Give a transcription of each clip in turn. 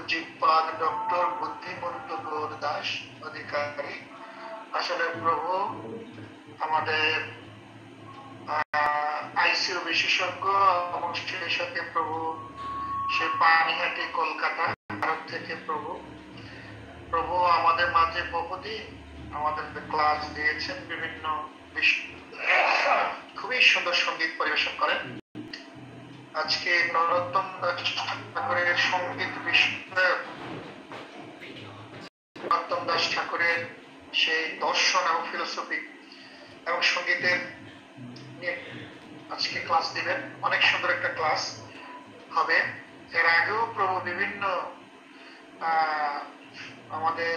পূজ্যপাদ doctor বুদ্ধিমন্ত গৌর দাস অধিকারী। আসলে প্রভু আমাদের আইসিইউ বিশেষজ্ঞ এবং সেই সাথে প্রভু সে পানিহাটি কলকাতা ভারত থেকে প্রভু আমাদের মাঝে বহুদিন আমাদের ক্লাস দিয়েছেন, বিভিন্ন খুবই সুন্দর সঙ্গীত পরিবেশন করেন। আজকে নরোত্তম দাস ঠাকুরের সঙ্গীত বিষয়, নরোত্তম দাস ঠাকুরের সেই দর্শন এবং ফিলোসফি এবং সঙ্গীতের নিয়ে আজকে ক্লাস দিবেন। অনেক সুন্দর একটা ক্লাস হবে। এর আগেও প্রভু বিভিন্ন আমাদের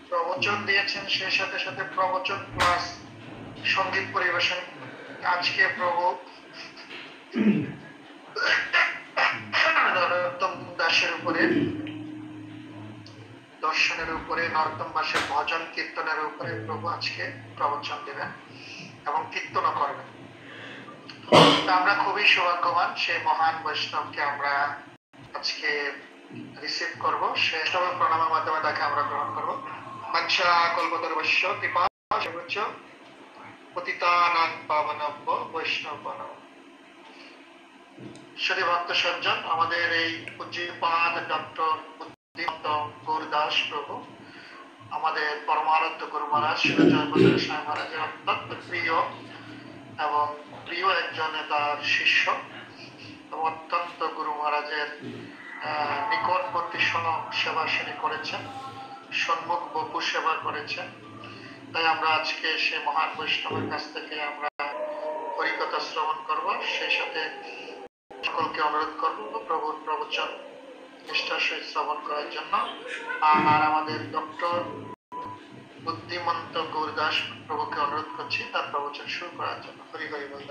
প্রবচন দিয়েছেন, সেই সাথে সাথে প্রবচন প্লাস সঙ্গীত পরিবেশন। আজকে প্রভু নরোত্তম দাসের উপরে, দর্শনের উপরে, নরোত্তম দাসের ভজন কীর্তনের উপরে প্রভু আজকে প্রবচন দেবেন এবং কীর্তন করবেন। আমরা খুবই সৌভাগ্যবান, সেই মহান বৈষ্ণবকে আমরা আজকে রিসিভ করবো। সে সবাই প্রণামের মাধ্যমে তাকে আমরা গ্রহণ করবো। বাঞ্ছা কল্পতরুভ্যশ্চ কৃপা সিন্ধুভ্যশ্চ পতিতানাং পাবনেভ্য বৈষ্ণবানাং। শ্রী ভক্ত সজ্জন, আমাদের এই পূজ্যপাদ ডক্টর বুদ্ধিমন্ত গৌর দাস প্রভু, আমাদের পরমারাধ্য গুরু মহারাজ শ্রী জয়পদ স্বামী মহারাজের অত্যন্ত প্রিয় এবং প্রিয় একজন তার শিষ্য এবং অত্যন্ত গুরু মহারাজের নিকটবর্তী সেবা শ্রেণী করেছেন, সম্মুখ বপু সেবা করেছেন। তাই আমরা আজকে সে মহান বৈষ্ণবের কাছ থেকে আমরা হরিকথা শ্রবণ করব। সেই সাথে সকলকে অনুরোধ করব প্রভুর প্রবচন নিষ্ঠার সহিত শ্রবণ করার জন্য। আর আমাদের ডক্টর বুদ্ধিমন্ত গৌর দাস প্রভুকে অনুরোধ করছি তার প্রবচন শুরু করার জন্য। হরি হরি বল।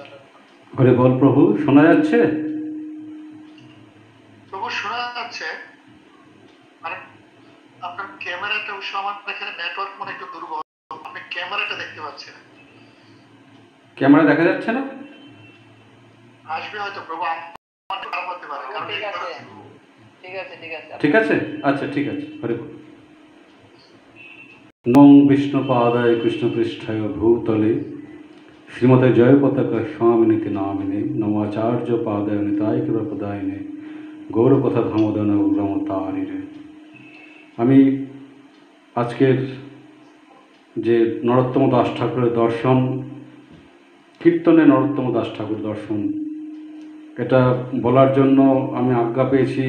হরি বল। প্রভু শোনা যাচ্ছে? প্রভু শোনা যাচ্ছে। মানে আপনার ক্যামেরাটা অবশ্য আমার এখানে নেটওয়ার্ক মনে একটু দুর্বল, আপনি ক্যামেরাটা দেখতে পাচ্ছেন? ক্যামেরা দেখা যাচ্ছে না? আসবে হয়তো প্রভু, আমার খারাপ হতে পারে। ঠিক আছে, আচ্ছা ঠিক আছে। হরি বল। নং বিষ্ণুপাদায় কৃষ্ণপৃষ্ঠায় ভূতলে শ্রীমতে জয় পতাকা স্বামিনীতি নামিনে নমাচার্য পাদায় নিতায় কৃপাপদায়নে গৌরকথা ধামোদন উগ্রমতারিরে। আমি আজকের যে নরোত্তম দাস ঠাকুরের দর্শন কীর্তনে, নরোত্তম দাস ঠাকুর দর্শন, এটা বলার জন্য আমি আজ্ঞা পেয়েছি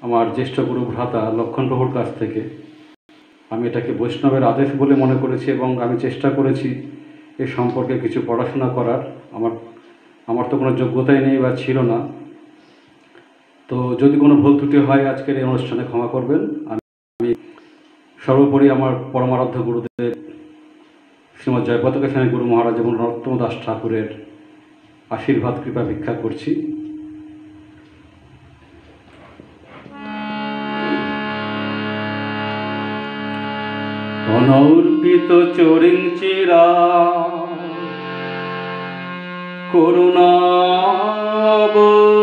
আমার জ্যেষ্ঠ গুরু ভ্রাতা লক্ষণ প্রভুর কাছ থেকে। আমি এটাকে বৈষ্ণবের আদেশ বলে মনে করেছি এবং আমি চেষ্টা করেছি এ সম্পর্কে কিছু পড়াশোনা করার। আমার তো কোনো যোগ্যতাই নেই বা ছিল না। তো যদি কোনো ভুল ত্রুটি হয় আজকের এই অনুষ্ঠানে ক্ষমা করবেন। আমি সর্বোপরি আমার পরমারাধ্য গুরুদেব শ্রীমৎ জয়পতাকা স্বামী গুরু মহারাজ এবং নরোত্তম দাস ঠাকুরের আশীর্বাদ কৃপা ভিক্ষা করছি। অনর্পিত চরিঞ্চিরা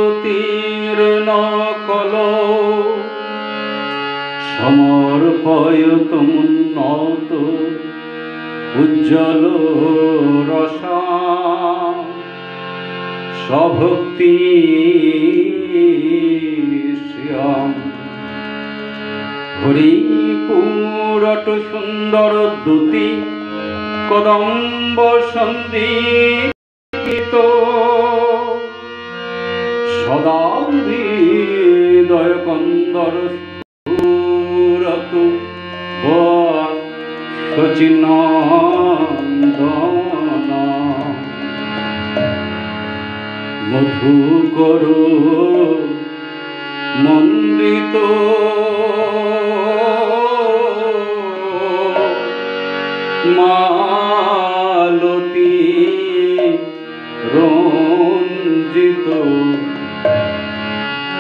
করুণাবতীর্ণ কল সমর্পয়তমুন্নত উজ্জ্বল রসা স্বভক্তি শ্রিয়ম হরিপুরট সুন্দর দ্যুতি কদম্ব সন্দীপিত সদা হৃদয় কন্দর স্ফুরত সচিনন্দন মধুকর মন্দিত মালতী রঞ্জিত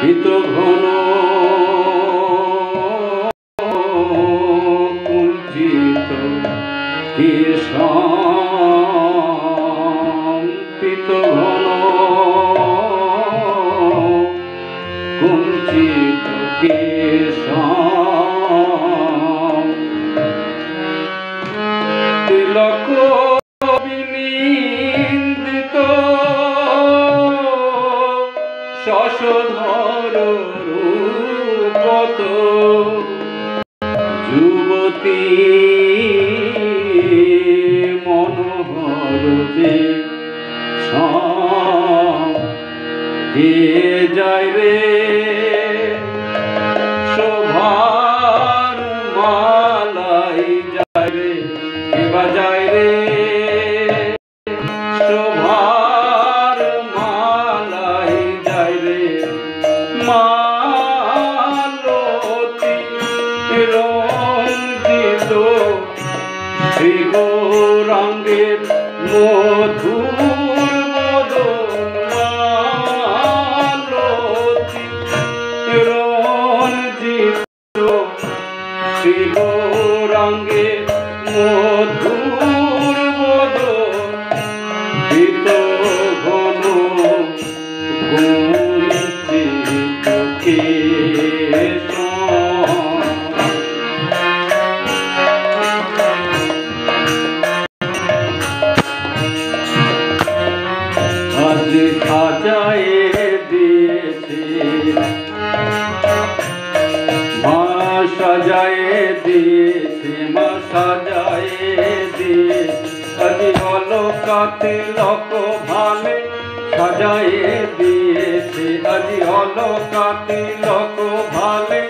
হিত ঘন কুঞ্চিত কিশান্তিত ঘন কুঞ্চিত চিত কেশম তিলক বিনিন্দিত শশধর রূপত যুবতী মনোহর যে কে যায় রে শোভার মালাই যায় রে কে বাজায় রে শোভার মালাই যায় রে মালতী রঞ্জিত শ্রী গৌরাঙ্গের মধুর বদন মালতী রঞ্জিত শ্রী গৌরাঙ্গের মধুর বদন দিত ঘন কুঞ্চিত কেশম আজ সাজায়ে দিয়েছে মা সাজায়ে দিয়েছে মা সাজায়ে দিয়েছে আজ অলকাতে লোক ভালে সাজায়ে দিয়েছে আজ অলকাতে লোক ভালে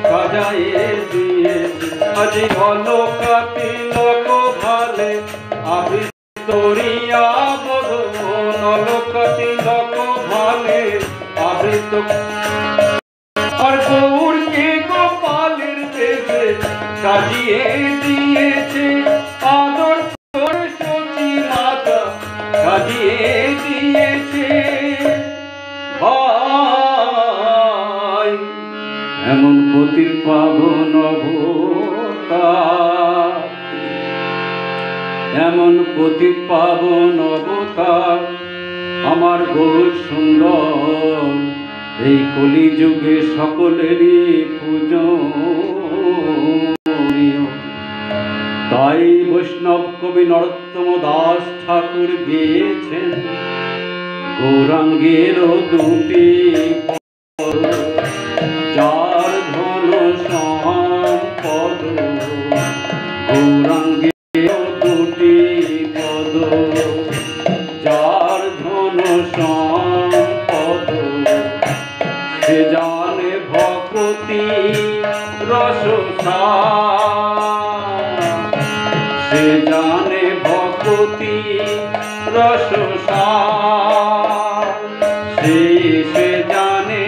সাজায়ে দিয়েছে আজ অলকাতে লোক ভালে আবৃতরিয়া বদন অলকাতে লোক ভালে আবৃত আর গৌরকে গোপালের দেশে সাজিয়ে দিয়েছে আদর করে সচি মাতা সাজিয়ে দিয়েছে ভাই এমন পতির পাবন অবতার এমন পতিত পাবন অবতার আমার গৌর সুন্দর এই কলিযুগে সকলেরই পূজনীয় তাই বৈষ্ণব কবি নরোত্তম দাস ঠাকুর গেয়েছেন গৌরাঙ্গেরও দুটি পদ যার ধন সম্পদ গৌরাঙ্গেরও দুটি পদ যার ধন সম্পদ সে জানে ভক্তি রসসার সে জানে ভক্তি রসসার সে জানে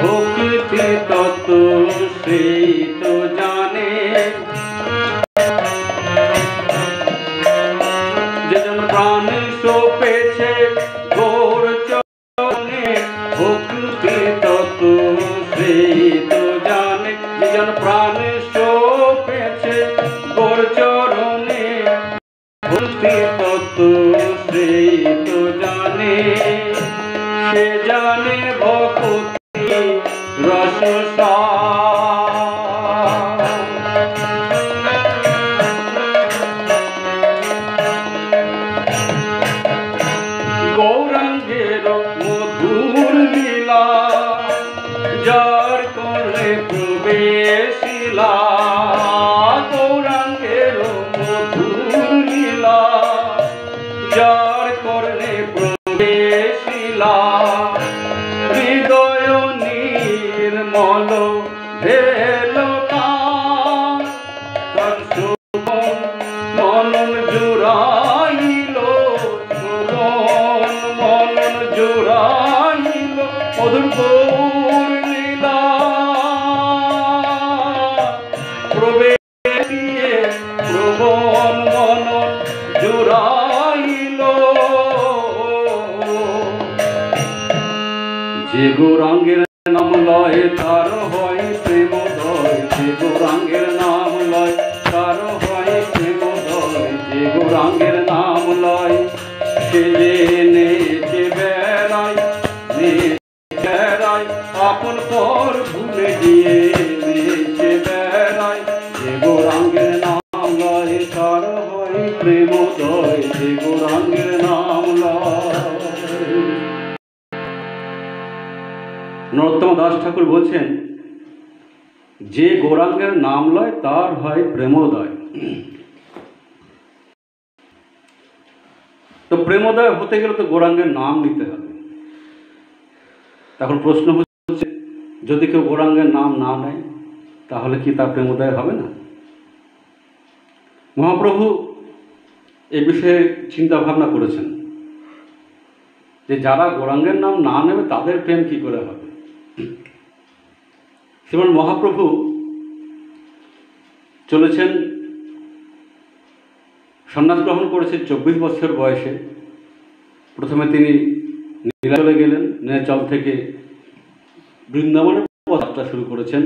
ভক্তি তত্ত্ব সেই তো জানে যেজন প্রাণ সোপেছে গৌর চরণে ভক্তি তত্ত্ব সেই তো জানে যেজন প্রাণ সোপেছে গৌর চরণে ভক্তি তত্ত্ব সেই তো জানে সে জানে ভক্তি রসসার গৌরাঙ্গের মধুর লীলা যার করলে প্রবেশিলা গৌরাঙ্গের মধুর লীলা যার করলে প্রবেশিলা হৃদয় নির্মল ভেল তার শোভন মনন জুড়াইল শোভন মনন জুড়াইল মধুর গৌর লীলা প্রবেশিয়ে প্রবন মনন জুড়াইল যে গৌরাঙ্গের নাম লয় তার হয় প্রেমোদয় যে গৌরাঙ্গের নাম লয় তার হয় প্রেমোদয় যে গৌরাঙ্গের নাম লয় সে নেচে বেড়ায় আপন পর ভুলে গিয়ে বেঁচে বেড়ায়, যে গৌরাঙ্গের নাম লয় তার হয় প্রেমোদয়, যে গৌরাঙ্গের নাম লয়। নরোত্তম দাস ঠাকুর বলছেন, যে গৌরাঙ্গের নাম লয় তার হয় প্রেমোদয়। তো প্রেমোদয় হতে গেলে তো গৌরাঙ্গের নাম নিতে হবে। তখন প্রশ্ন হচ্ছে, যদি কেউ গৌরাঙ্গের নাম না নেয় তাহলে কি তার প্রেমোদয় হবে না? মহাপ্রভু এ বিষয়ে চিন্তা ভাবনা করেছেন যে যারা গৌরাঙ্গের নাম না নেবে তাদের প্রেম কি করে হবে। শ্রীমান মহাপ্রভু চলেছেন, সন্ন্যাস গ্রহণ করেছেন 24 বছর বয়সে। প্রথমে তিনি নীলাচলে গেলেন, নীলাচল থেকে বৃন্দাবনের যাত্রা শুরু করেছেন,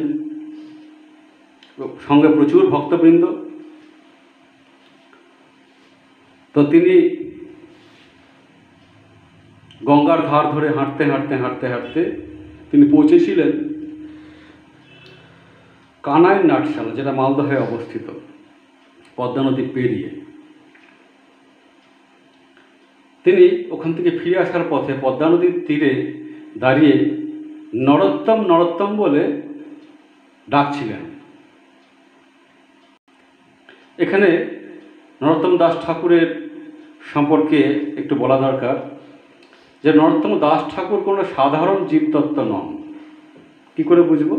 সঙ্গে প্রচুর ভক্তবৃন্দ। তো তিনি গঙ্গার ধার ধরে হাঁটতে হাঁটতে হাঁটতে হাঁটতে তিনি পৌঁছেছিলেন কানাইয়ের নাটশালা, যেটা মালদহে অবস্থিত, পদ্মা নদী পেরিয়ে। তিনি ওখান থেকে ফিরে আসার পথে পদ্মা নদীর তীরে দাঁড়িয়ে নরোত্তম নরোত্তম বলে ডাকছিলেন। এখানে নরোত্তম দাস ঠাকুরের সম্পর্কে একটু বলা দরকার, যে নরোত্তম দাস ঠাকুর কোনো সাধারণ জীবতত্ত্ব নন। কি করে বুঝব?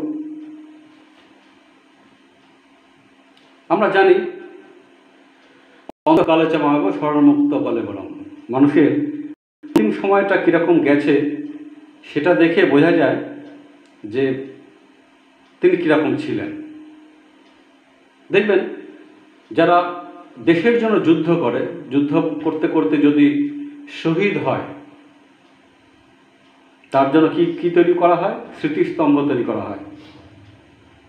আমরা জানি অন্তকালে চা মাগো স্মরণমুক্ত বলে বলম, মানুষের অন্তিম সময়টা কীরকম গেছে সেটা দেখে বোঝা যায় যে তিনি কীরকম ছিলেন। দেখবেন যারা দেশের জন্য যুদ্ধ করে, যুদ্ধ করতে করতে যদি শহীদ হয়, তার জন্য কি কি তৈরি করা হয়? স্মৃতিস্তম্ভ তৈরি করা হয়,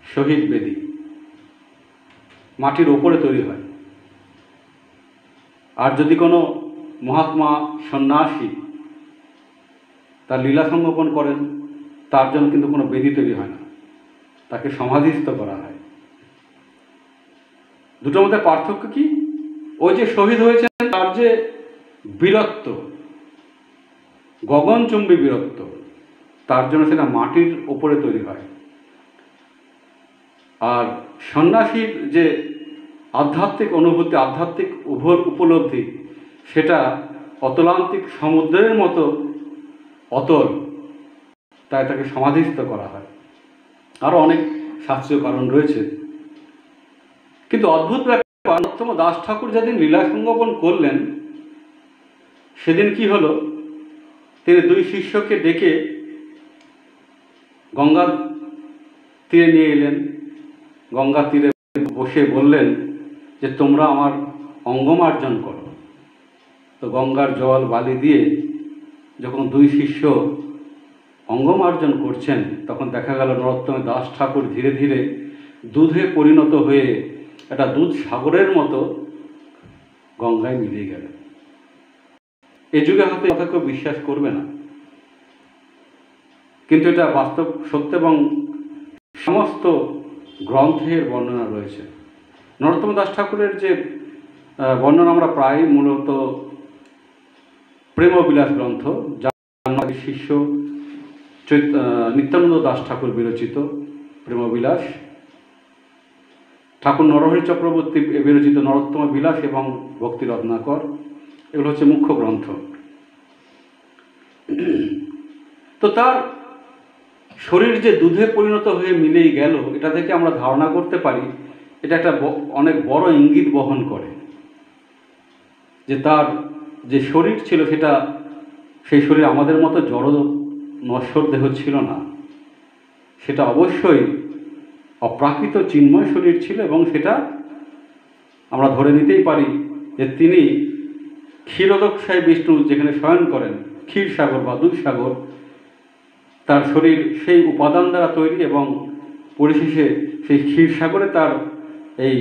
শহীদ বেদি মাটির ওপরে তৈরি হয়। আর যদি কোনো মহাত্মা সন্ন্যাসী তার লীলা সংগোপন করেন, তার জন্য কিন্তু কোনো বেদি তৈরি হয় না, তাকে সমাধিস্থ করা হয়। দুটোর মধ্যে পার্থক্য কি? ওই যে শহীদ হয়েছেন তার যে বীরত্ব, গগনচুম্বী বীরত্ব, তার জন্য সেটা মাটির ওপরে তৈরি হয়। আর সন্ন্যাসীর যে আধ্যাত্মিক অনুভূতি, আধ্যাত্মিক উপলব্ধি, সেটা অতলান্তিক সমুদ্রের মতো অতল, তাই তাকে সমাধিস্থ করা হয়। আরও অনেক শাস্ত্রীয় কারণ রয়েছে। কিন্তু অদ্ভুত ব্যাপার, নরোত্তম দাস ঠাকুর যেদিন লীলা সংগোপন করলেন, সেদিন কি হলো, তিনি দুই শিষ্যকে ডেকে গঙ্গার তীরে নিয়ে এলেন। গঙ্গা তীরে বসে বললেন যে তোমরা আমার অঙ্গমার্জন করো। তো গঙ্গার জল বালি দিয়ে যখন দুই শিষ্য অঙ্গমার্জন করছেন, তখন দেখা গেল নরোত্তম দাস ঠাকুর ধীরে ধীরে দুধে পরিণত হয়ে একটা দুধ সাগরের মতো গঙ্গায় মিলিয়ে গেল। এ যুগে হয়তো কথা কেউ বিশ্বাস করবে না, কিন্তু এটা বাস্তব সত্য এবং সমস্ত গ্রন্থের বর্ণনা রয়েছে। নরোত্তম দাস ঠাকুরের যে বর্ণনা আমরা প্রায় মূলত প্রেমবিলাস গ্রন্থ, যার শিষ্য নিত্যানন্দ দাস ঠাকুর বিরচিত প্রেমবিলাস, ঠাকুর নরহরি চক্রবর্তী বিরচিত নরোত্তম বিলাস এবং ভক্তি রত্নাকর, এগুলো হচ্ছে মুখ্য গ্রন্থ। তো তার শরীর যে দুধে পরিণত হয়ে মিলেই গেল, এটা থেকে আমরা ধারণা করতে পারি এটা একটা অনেক বড় ইঙ্গিত বহন করে, যে তার যে শরীর ছিল সেটা, সেই শরীর আমাদের মতো জড় নশ্বর দেহ ছিল না, সেটা অবশ্যই অপ্রাকৃত চিন্ময় শরীর ছিল। এবং সেটা আমরা ধরে নিতেই পারি যে তিনি ক্ষীরোদকশায়ী বিষ্ণু যেখানে শয়ন করেন, ক্ষীরসাগর বা দুধসাগর, তার শরীর সেই উপাদান দ্বারা তৈরি, এবং পরিশেষে সেই ক্ষীরসাগরে তার এই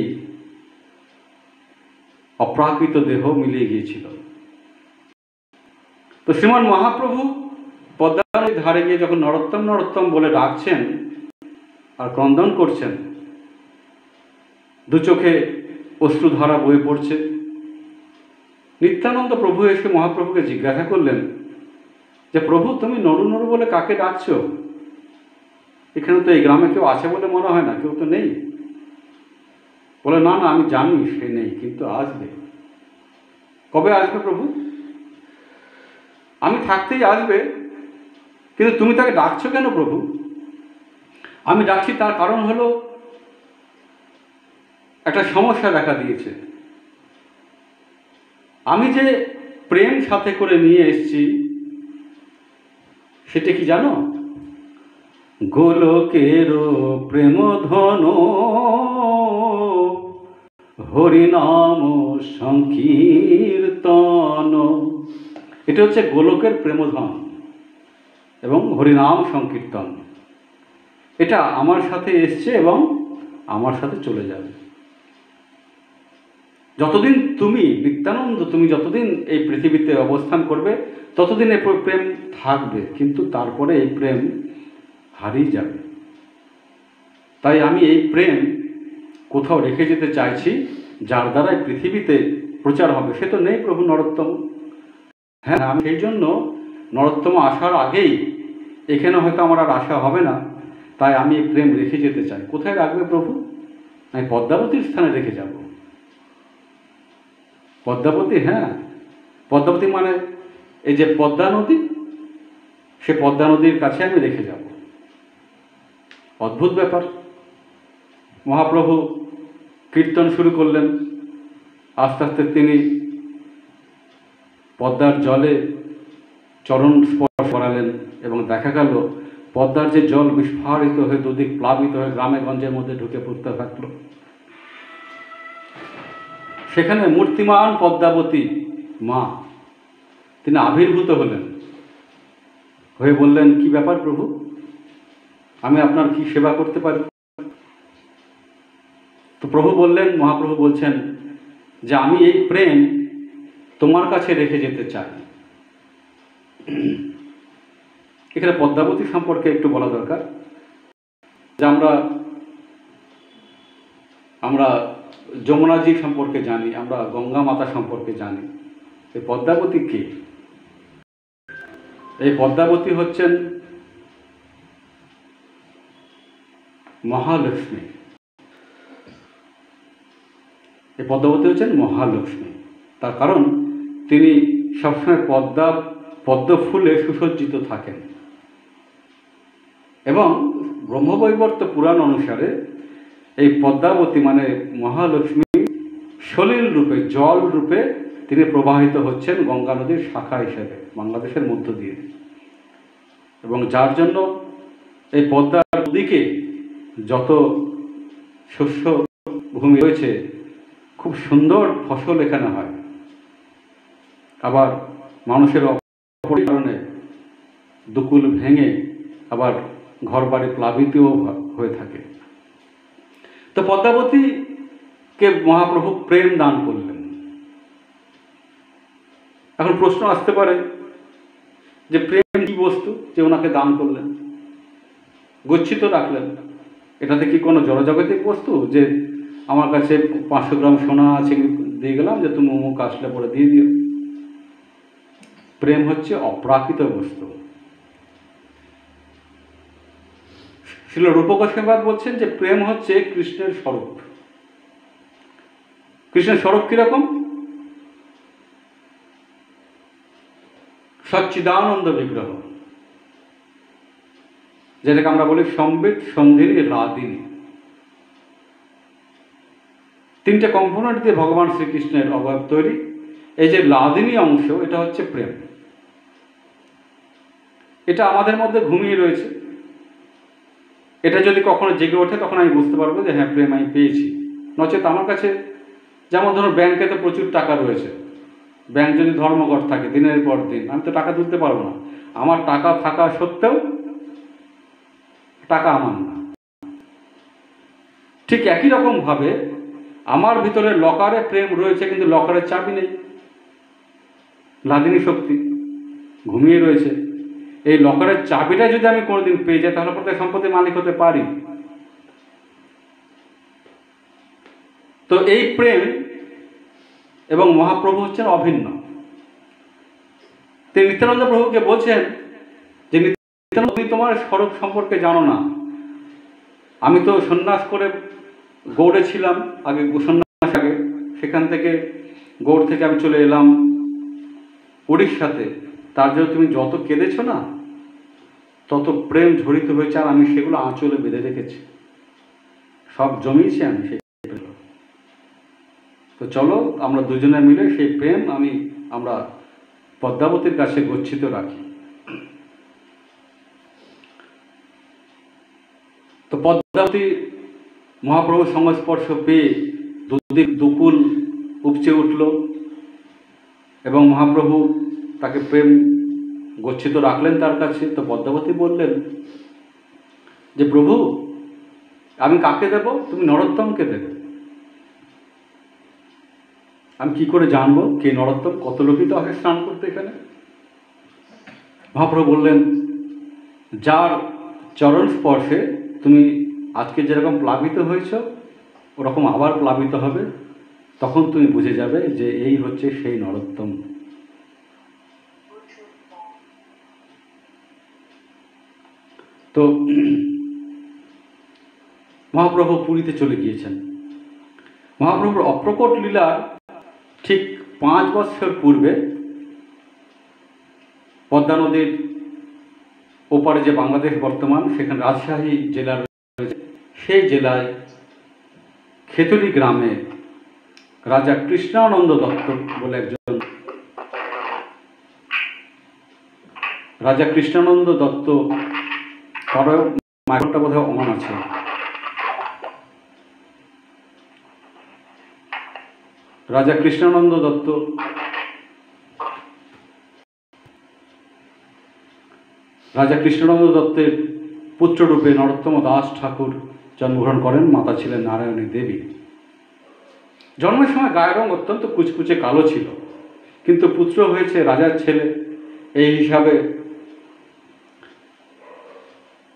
অপ্রাকৃত দেহ মিলিয়ে গিয়েছিল। তো শ্রীমান মহাপ্রভু পদ্মা নদীর ধারে গিয়ে যখন নরোত্তম নরোত্তম বলে ডাকছেন আর ক্রন্দন করছেন, দু চোখে অশ্রুধারা বয়ে পড়ছে, নিত্যানন্দ প্রভু এসে মহাপ্রভুকে জিজ্ঞাসা করলেন যে প্রভু, তুমি নরু নরু বলে কাকে ডাকছো? এখানে তো এই গ্রামে কেউ আছে বলে মনে হয় না, কেউ তো নেই। বলে, না না, আমি জানি সে নেই, কিন্তু আসবে। কবে আসবে প্রভু? আমি থাকতেই আসবে, কিন্তু তুমি তাকে ডাকছো কেন প্রভু? আমি ডাকছি তার কারণ হলো একটা সমস্যা দেখা দিয়েছে। আমি যে প্রেম সাথে করে নিয়ে এসেছি সেটা কি জানো? গোলকের প্রেম ধন হরিনাম সংকীর্তন। এটা হচ্ছে গোলকের প্রেমধন এবং হরিনাম সংকীর্তন। এটা আমার সাথে এসছে এবং আমার সাথে চলে যাবে। যতদিন তুমি নিত্যানন্দ, তুমি যতদিন এই পৃথিবীতে অবস্থান করবে ততদিন এই প্রেম থাকবে, কিন্তু তারপরে এই প্রেম হারিয়ে যাবে। তাই আমি এই প্রেম কোথাও রেখে যেতে চাইছি, যার দ্বারা এই পৃথিবীতে প্রচার হবে। সে তো নেই প্রভু নরোত্তম। হ্যাঁ, আমি সেই জন্য নরোত্তম আসার আগেই এখানে হয়তো আমার আর আশা হবে না, তাই আমি এই প্রেম রেখে যেতে চাই। কোথায় রাখবে প্রভু? আমি পদ্মাবতীর স্থানে রেখে যাব। পদ্মাবতী, হ্যাঁ, পদ্মাবতী মানে এই যে পদ্মা নদী, সে পদ্মা নদীর কাছে আমি রেখে যাব। অদ্ভুত ব্যাপার। মহাপ্রভু কীর্তন শুরু করলেন। আস্তে আস্তে তিনি পদ্মার জলে চরণ স্পর্শ করালেন এবং দেখা গেল পদ্মার যে জল বিস্ফারিত হয়ে দুদিক প্লাবিত হয়ে গ্রামে গঞ্জের মধ্যে ঢুকে পড়তে থাকলো। সেখানে মূর্তিমান পদ্মাবতী মা তিনি আবির্ভূত হলেন, হয়ে বললেন, কি ব্যাপার প্রভু, আমি আপনার কি সেবা করতে পারি? তো প্রভু বললেন, মহাপ্রভু বলছেন যে আমি এই প্রেম তোমার কাছে রেখে যেতে চাই। এখানে পদ্মাবতী সম্পর্কে একটু বলা দরকার যে আমরা যমুনাজি সম্পর্কে জানি, আমরা গঙ্গা মাতা সম্পর্কে জানি। এই পদ্মাবতী কে? এই পদ্মাবতী হচ্ছেন মহালক্ষ্মী। এই পদ্মাবতী হচ্ছেন মহালক্ষ্মী। তার কারণ তিনি সবসময় পদ্ম ফুলে সুসজ্জিত থাকেন এবং ব্রহ্মবৈবর্ত পুরাণ অনুসারে এই পদ্মাবতী মানে মহালক্ষ্মী সলিল রূপে, জল রূপে তিনি প্রবাহিত হচ্ছেন গঙ্গা নদীর শাখা হিসেবে বাংলাদেশের মধ্য দিয়ে। এবং যার জন্য এই পদ্মার দিকে যত শস্য ভূমি রয়েছে খুব সুন্দর ফসল এখানে হয়। আবার মানুষের কারণে দুকুল ভেঙে আবার ঘর বাড়ি প্লাবিতও হয়ে থাকে। তো পদ্মাবতীকে মহাপ্রভু প্রেম দান করলেন। এখন প্রশ্ন আসতে পারে যে প্রেম কি বস্তু যে ওনাকে দান করলেন, গচ্ছিত রাখলেন? এটাতে কি কোনো জড়জাগতিক বস্তু যে আমার কাছে 500 গ্রাম সোনা আছে দিয়ে গেলাম যে তুমি অমুক আসলে পরে দিয়ে দিও? প্রেম হচ্ছে অপ্রাকৃত বস্তু। শ্রীল রূপ গোস্বামী বলছেন যে প্রেম হচ্ছে কৃষ্ণের স্বরূপ। কৃষ্ণের স্বরূপ কিরকম? সচ্চিদানন্দ বিগ্রহ, যেটাকে আমরা বলি সম্বিত, সন্ধিনী, রাদিনী। তিনটে কম্পোনেন্ট দিয়ে ভগবান শ্রীকৃষ্ণের অবয়ব তৈরি। এই যে লাদিনী অংশ, এটা হচ্ছে প্রেম। এটা আমাদের মধ্যে ঘুমিয়ে রয়েছে। এটা যদি কখনো জেগে ওঠে তখন আমি বুঝতে পারবো যে হ্যাঁ, প্রেম আমি পেয়েছি। নচেত আমার কাছে, যেমন ধরুন ব্যাংকে তো প্রচুর টাকা রয়েছে, ব্যাংক যদি ধর্মঘট থাকে দিনের পর দিন, আমি তো টাকা তুলতে পারবো না। আমার টাকা থাকা সত্ত্বেও টাকা আমার না। ঠিক একই রকম ভাবে আমার ভিতরে লকারে প্রেম রয়েছে, কিন্তু লকারের চাবি নেই। লাদিনী শক্তি ঘুমিয়ে রয়েছে। এই লকারের চাবিটা যদি আমি কোনোদিন পেয়ে যাই তাহলে প্রত্যেক সম্পত্তির মালিক হতে পারি। তো এই প্রেম এবং মহাপ্রভু হচ্ছেন অভিন্ন। তিনি নিত্যানন্দ প্রভুকে বলছেন যে নিত্যানন্দ, তুমি তোমার স্বরূপ সম্পর্কে জানো না। আমি তো সন্ন্যাস করে গৌড়ে ছিলাম আগে, সন্ন্যাস আগে, সেখান থেকে গৌড় থেকে আমি চলে এলাম উড়িষ্যাতে। তার জন্য তুমি যত কেঁদেছ না, তত প্রেম ঝরিত হয়েছে, আর আমি সেগুলো আঁচলে বেঁধে রেখেছি, সব জমিয়েছি আমি সেই প্রেম। তো চলো আমরা দুজনে মিলে সেই প্রেম আমরা পদ্মাবতীর কাছে গচ্ছিত রাখি। তো পদ্মাবতী মহাপ্রভুর সংস্পর্শ পেয়ে দুদিক দুকুল উপচে উঠল এবং মহাপ্রভু তাকে প্রেম গচ্ছিত রাখলেন তার কাছে। তো পদ্মাবতী বললেন যে প্রভু, আমি কাকে দেব? তুমি নরোত্তমকে দেবে। আমি কি করে জানবো কে নরোত্তম? কত লোকই তো আসে স্নান করতে এখানে। মহাপ্রভু বললেন, যার চরণ স্পর্শে তুমি আজকে যেরকম প্লাবিত হয়েছ ওরকম আবার প্লাবিত হবে, তখন তুমি বুঝে যাবে যে এই হচ্ছে সেই নরোত্তম। তো মহাপ্রভু পুরীতে চলে গিয়েছেন। মহাপ্রভুর অপ্রকট লীলার ঠিক 5 বছর পূর্বে পদ্মা নদীর ওপারে যে বাংলাদেশ বর্তমান, সেখানে রাজশাহী জেলা রয়েছে, সেই জেলায় খেতলি গ্রামে রাজা কৃষ্ণানন্দ দত্ত বলে একজন, রাজা কৃষ্ণানন্দ দত্ত, কারো মাইকটা বোধহয় অন আছে। রাজা কৃষ্ণানন্দ দত্ত দত্তের পুত্ররূপে নরোত্তম দাস ঠাকুর জন্মগ্রহণ করেন। মাতা ছিলেন নারায়ণী দেবী। জন্মের সময় গায়ের রং অত্যন্ত কুচকুচে কালো ছিল, কিন্তু পুত্র হয়েছে রাজার ছেলে, এই হিসাবে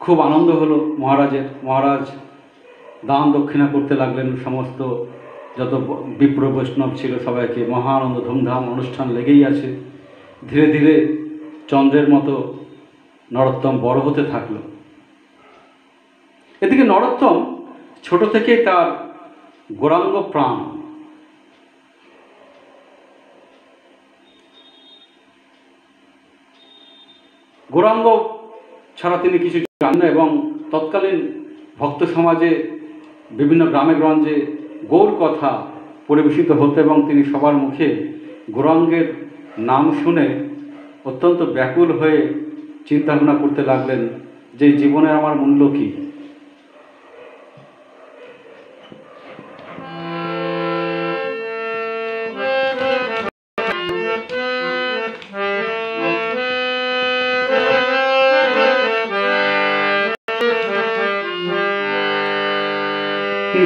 খুব আনন্দ হলো মহারাজের। মহারাজ দান দক্ষিণা করতে লাগলেন, সমস্ত যত বিপ্র বৈষ্ণব ছিল সবাইকে। মহা আনন্দ, ধুমধাম অনুষ্ঠান লেগেই আছে। ধীরে ধীরে চন্দ্রের মতো নরোত্তম বড় হতে থাকলো। এদিকে নরোত্তম ছোট থেকেই তার গৌরাঙ্গ প্রাণ। গৌরাঙ্গ ছাড়া তিনি কিছু জানেন না, এবং তৎকালীন ভক্ত সমাজে বিভিন্ন গ্রামে গঞ্জে গৌর কথা পরিবেশিত হতো এবং তিনি সবার মুখে গৌরাঙ্গের নাম শুনে অত্যন্ত ব্যাকুল হয়ে চিন্তা ভাবনা করতে লাগলেন যে জীবনে আমার মূল্য কী।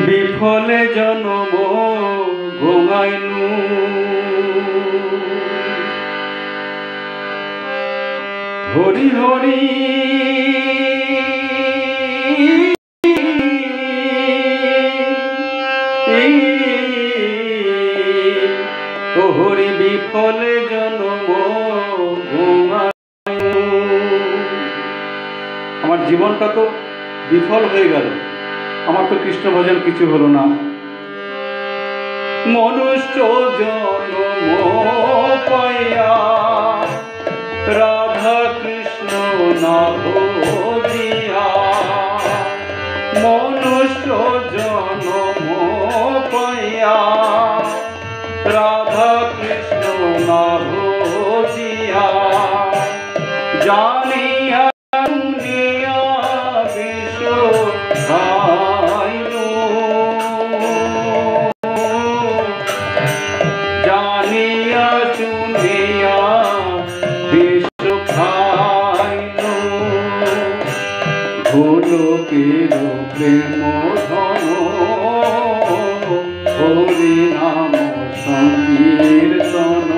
বিফলে জনম ঘুমাইনু, হরি হরি ও হরি, বিফলে জনম ঘুমাইনু। আমার জীবনটা তো বিফল হয়ে গেল, আমার তো কৃষ্ণ ভজন কিছু হলো না। মনুষ্য জন্ম পাইয়া রাধা কৃষ্ণ না ভজিয়া, মনুষ্য জন্ম পাইয়া রাধা কৃষ্ণ না ভজিয়া, জানিয়া জানিয়া শুনিয়া বিশ্ব খাইনু, গোলকের প্রেম ধন হরি নাম সংকীর্তন,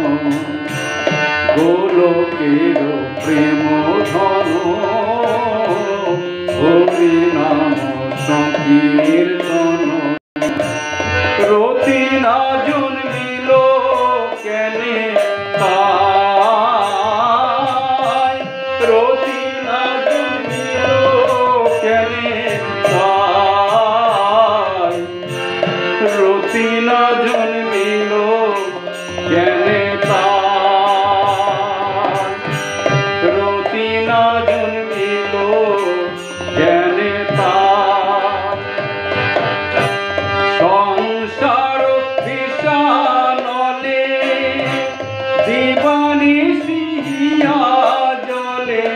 লোকের প্রেম ধন হরি নাম সংকীর্তন রতি না জন্মিল কেনে তাই রতি না জন্মিল কেনে তাই রতি না জন্মিল কেনে তাই রতি না জন্মিল কেনে তাই সংসার বিষানলে দিবানিশিয়া জলে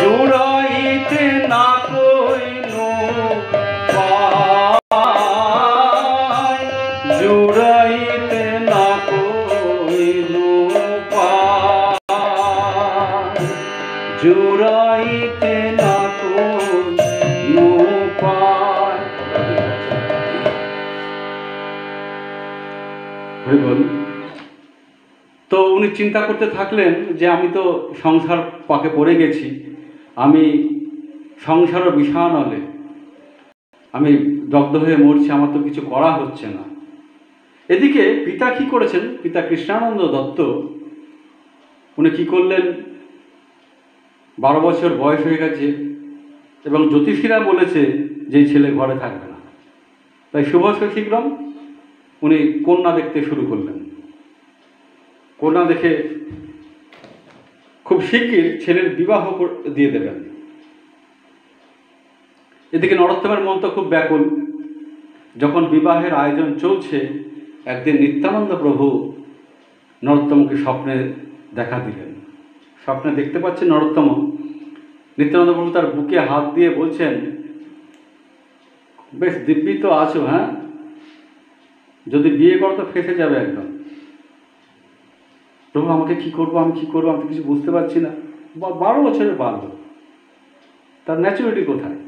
জুড়াইতে না কইনো পায় জুড়াইতে না কইনো পায় জুড়াইতে না কইনো পায়। তো উনি চিন্তা করতে থাকলেন যে আমি তো সংসার পাকে পড়ে গেছি, আমি সংসার বিষানলে আমি দগ্ধ হয়ে মরছি, আমার তো কিছু করা হচ্ছে না। এদিকে পিতা কি করেছেন, পিতা কৃষ্ণানন্দ দত্ত উনি কি করলেন, 12 বছর বয়স হয়ে গেছে এবং জ্যোতিষীরা বলেছে যে এই ছেলে ঘরে থাকবে না, তাই শুভ শীঘ্রম উনি কন্যা দেখতে শুরু করলেন। কন্যা দেখে খুব শিগগির ছেলের বিবাহ দিয়ে দেবেন। এদিকে নরোত্তমের মন তো খুব ব্যাকুল। যখন বিবাহের আয়োজন চলছে, একদিন নিত্যানন্দ প্রভু নরোত্তমকে স্বপ্নে দেখা দিলেন। স্বপ্নে দেখতে পাচ্ছেন নরোত্তম, নিত্যানন্দ প্রভু তার বুকে হাত দিয়ে বলছেন, বেশ দিব্যি তো আছো, হ্যাঁ, যদি বিয়ে করো তো ফেসে যাবে একদম। প্রভু আমাকে কি করবো, আমি কি করবো, আমি তো কিছু বুঝতে পারছি না। 12 বছরের বাল্য, তার ম্যাচুরিটি কোথায়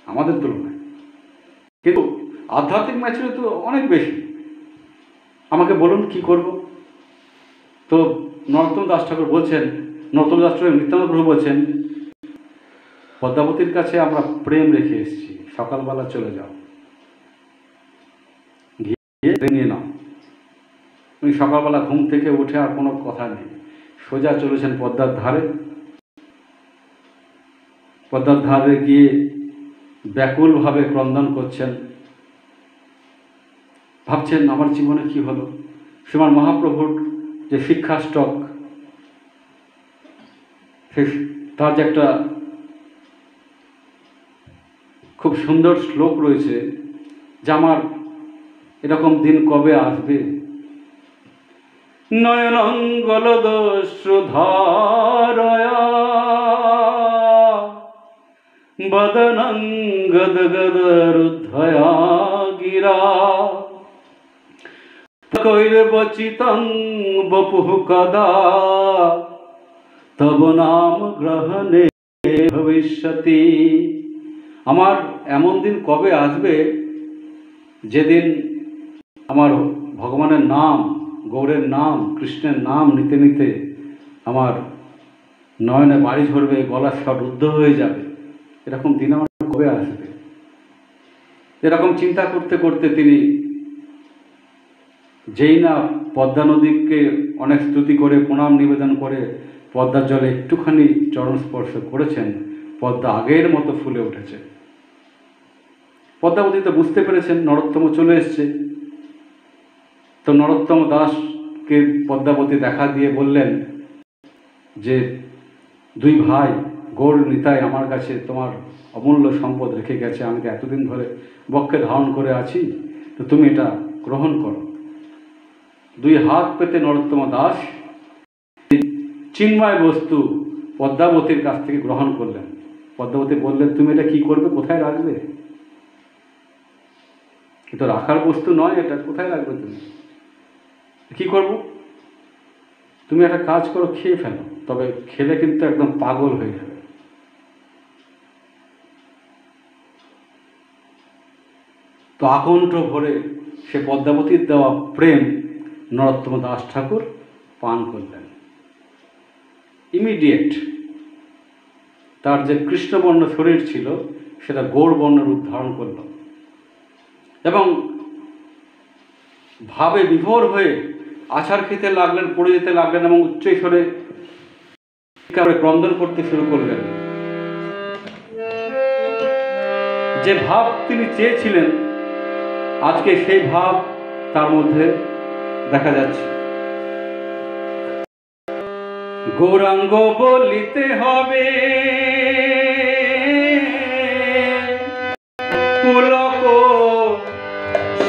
আমাদের তুলনায়, কিন্তু আধ্যাত্মিক ম্যাচুরিটি তো অনেক বেশি। আমাকে বলুন কি করব। তো নরোত্তম দাস ঠাকুর বলছেন, নরোত্তম দাস ঠাকুর নিত্যানন্দ প্রভু বলছেন, পদ্মাবতীর কাছে আমরা প্রেম রেখে এসেছি, সকালবেলা চলে যাও, গিয়ে নিয়ে নাও। উনি সকালবেলা ঘুম থেকে উঠে আর কোনো কথা নেই, সোজা চলেছেন পদ্মার ধারে। পদ্মার ধারে গিয়ে ব্যাকুলভাবে ক্রন্দন করছেন, ভাবছেন আমার জীবনে কি হলো। শ্রীমান মহাপ্রভুর যে শিক্ষাষ্টক, তার যে একটা খুব সুন্দর শ্লোক রয়েছে যে আমার এরকম দিন কবে আসবে। নয়নঙ্গলদশ্রুধারয়া বদনঙ্গদগদরুদ্ধয়া গিরা কৈরবচিতং বপুঃ কদা তব নাম গ্রহণে ভবিষ্যতি। আমার এমন দিন কবে আসবে যেদিন আমার ভগবানের নাম, গৌরের নাম, কৃষ্ণের নাম নিতে নিতে আমার নয়নে বাড়ি ঝরবে, গলার স্বর রুদ্ধ হয়ে যাবে। এরকম দিন আমার কবে আসবে। এরকম চিন্তা করতে করতে তিনি যেই না পদ্মা নদীকে অনেক স্তুতি করে প্রণাম নিবেদন করে পদ্মার জলে একটুখানি চরণ স্পর্শ করেছেন, পদ্মা আগের মতো ফুলে উঠেছে। পদ্মাবতী তো বুঝতে পেরেছেন নরোত্তম চলে এসছে। তো নরোত্তম দাসকে পদ্মাবতী দেখা দিয়ে বললেন যে, 2 ভাই গৌর নিতাই আমার কাছে তোমার অমূল্য সম্পদ রেখে গেছে, আমি তো এতদিন ধরে বক্ষে ধারণ করে আছি, তো তুমি এটা গ্রহণ করো। 2 হাত পেতে নরোত্তম দাস চিন্ময় বস্তু পদ্মাবতীর কাছ থেকে গ্রহণ করলেন। পদ্মাবতী বললেন, তুমি এটা কি করবে, কোথায় রাখবে? এটা রাখার বস্তু নয়, এটা কোথায় রাখবে তুমি? কি করব? তুমি একটা কাজ করো, খেয়ে ফেলো, তবে খেলে কিন্তু একদম পাগল হয়ে যাবে। তো আকণ্ঠ ভরে সে পদ্মাবতীর দেওয়া প্রেম নরোত্তম দাস ঠাকুর পান করলেন। ইমিডিয়েট তার যে কৃষ্ণবর্ণ শরীর ছিল সেটা গৌরবর্ণ রূপ ধারণ করল এবং ভাবে বিভোর হয়ে আছাড় খেতে লাগলেন, পড়ে যেতে লাগলেন এবং উচ্চস্বরে ক্রন্দন করতে শুরু করলেন। যে ভাব তিনি চেয়েছিলেন আজকে সেই ভাব তার মধ্যে দেখা যাচ্ছে। গৌরাঙ্গ বলিতে হবে পুলক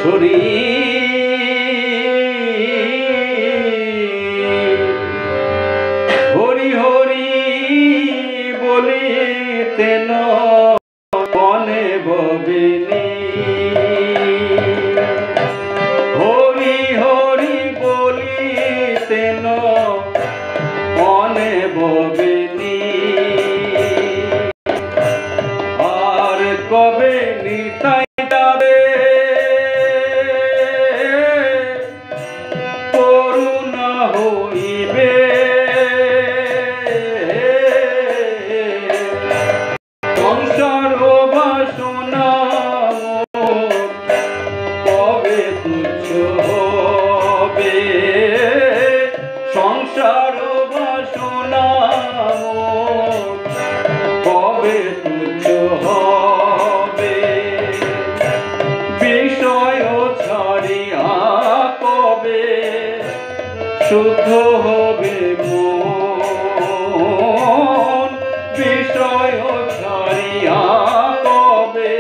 শরীর, হরি হরি বলিতেন মনে ভবিনী, হরি হরি বলিতেন মনে ভবিনী, আর কবে নিতাই যাবে করুণা হইবে, সংসার বাসনা কবে তুচ্ছ হবে, সংসার বাসনা কবে তুচ্ছ হবে, বিষয় ছাড়িয়া কবে শুদ্ধ হবে মন, বিষয় ছাড়িয়া কবে